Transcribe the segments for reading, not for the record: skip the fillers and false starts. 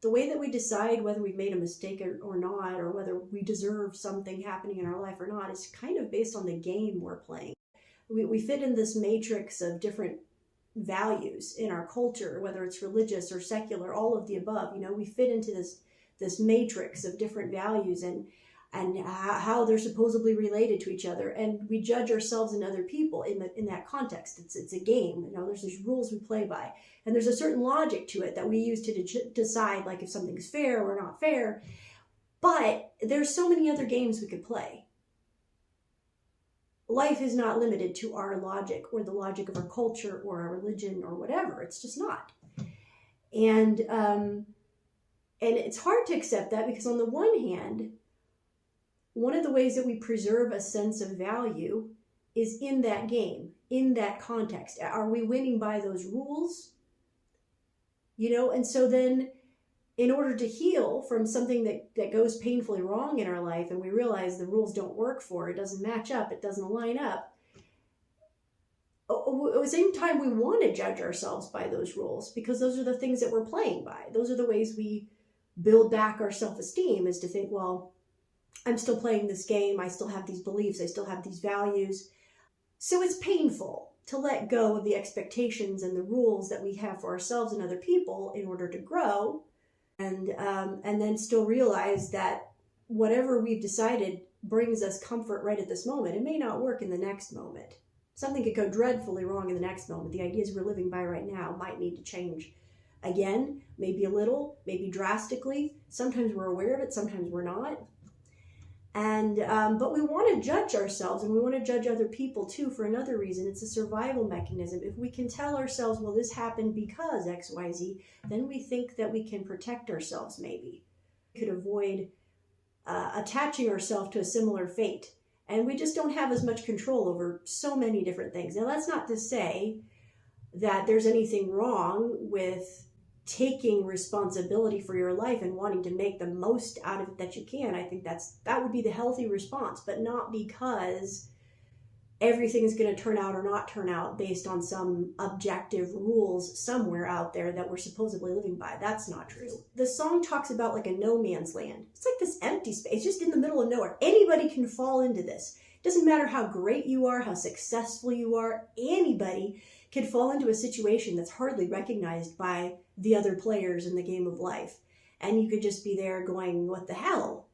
The way that we decide whether we've made a mistake or not, or whether we deserve something happening in our life or not, is kind of based on the game we're playing. We fit in this matrix of different values in our culture, whether it's religious or secular, all of the above. We fit into this matrix of different values and how they're supposedly related to each other, and we judge ourselves and other people in that context. It's a game. There's these rules we play by, and there's a certain logic to it that we use to decide, like, if something's fair or not fair. But there's so many other games we could play. Life is not limited to our logic or the logic of our culture or our religion or whatever. It's just not. And it's hard to accept that, because on the one hand, one of the ways that we preserve a sense of value is in that game, in that context. Are we winning by those rules? And so then, in order to heal from something that goes painfully wrong in our life, and we realize the rules don't work for it, doesn't match up, it doesn't line up, at the same time, we want to judge ourselves by those rules, because those are the things that we're playing by. Those are the ways we build back our self-esteem, is to think, well, I'm still playing this game. I still have these beliefs. I still have these values. So it's painful to let go of the expectations and the rules that we have for ourselves and other people in order to grow, and then still realize that whatever we've decided brings us comfort right at this moment, it may not work in the next moment. Something could go dreadfully wrong in the next moment. The ideas we're living by right now might need to change again, maybe a little, maybe drastically. Sometimes we're aware of it, sometimes we're not. And but we want to judge ourselves, and we want to judge other people too, for another reason. It's a survival mechanism. If we can tell ourselves, well, this happened because XYZ, then we think that we can protect ourselves. Maybe we could avoid attaching ourselves to a similar fate, and we just don't have as much control over so many different things. Now, that's not to say that there's anything wrong with taking responsibility for your life and wanting to make the most out of it that you can. I think that would be the healthy response, but not because everything's going to turn out or not turn out based on some objective rules somewhere out there that we're supposedly living by. That's not true. The song talks about like a no man's land. It's like this empty space, just in the middle of nowhere. Anybody can fall into this. It doesn't matter how great you are, how successful you are. Anybody can fall into a situation that's hardly recognized by the other players in the game of life. And you could just be there going, what the hell?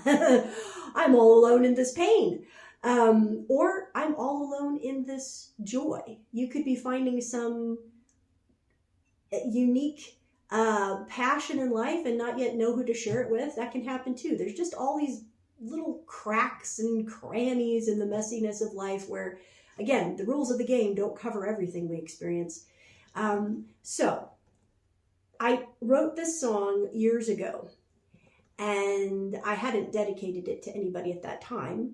I'm all alone in this pain. Or I'm all alone in this joy. You could be finding some unique passion in life and not yet know who to share it with. That can happen too. There's just all these little cracks and crannies in the messiness of life where, again, the rules of the game don't cover everything we experience. So I wrote this song years ago, and I hadn't dedicated it to anybody at that time.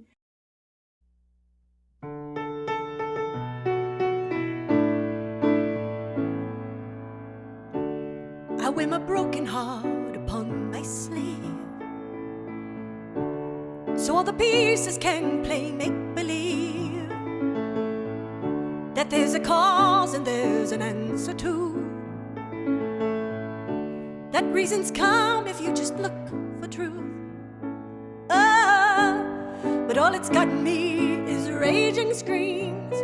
I wear my broken heart upon my sleeve, so all the pieces can play make-believe, that there's a cause and there's an answer to, that reasons come if you just look for truth. Oh, but all it's gotten me is raging screams.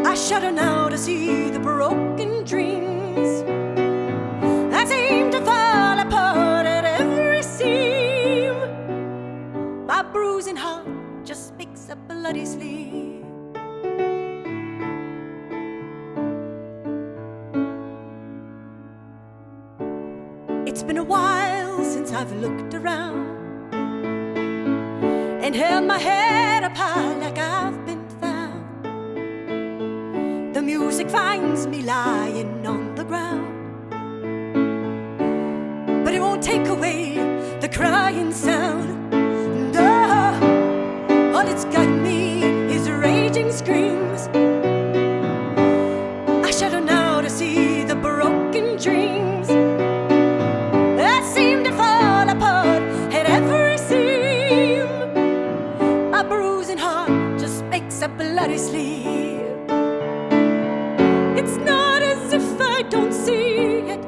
I shudder now to see the broken dreams that seem to fall apart at every seam. My bruising heart just makes a bloody sleeve. It's been a while since I've looked around and held my head up high like I've been found. The music finds me lying on the ground, but it won't take away the crying sound. No, all it's got me is raging screams. I shudder now to see the broken dreams that seem to fall apart at every seam. My bruising heart just makes a bloody sleeve. It's not as if I don't see it.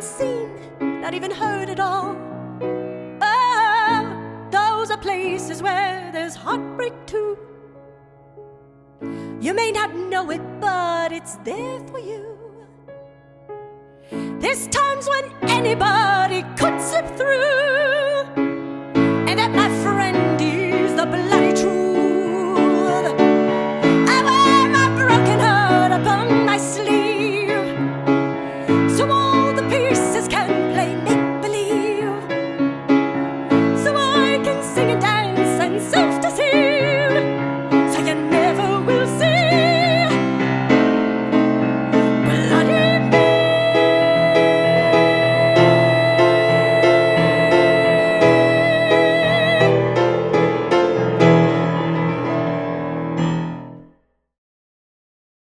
seen, not even heard at all. Oh, those are places where there's heartbreak too. You may not know it, but it's there for you. There's times when anybody could slip through, and that, my friend, is the bloody truth.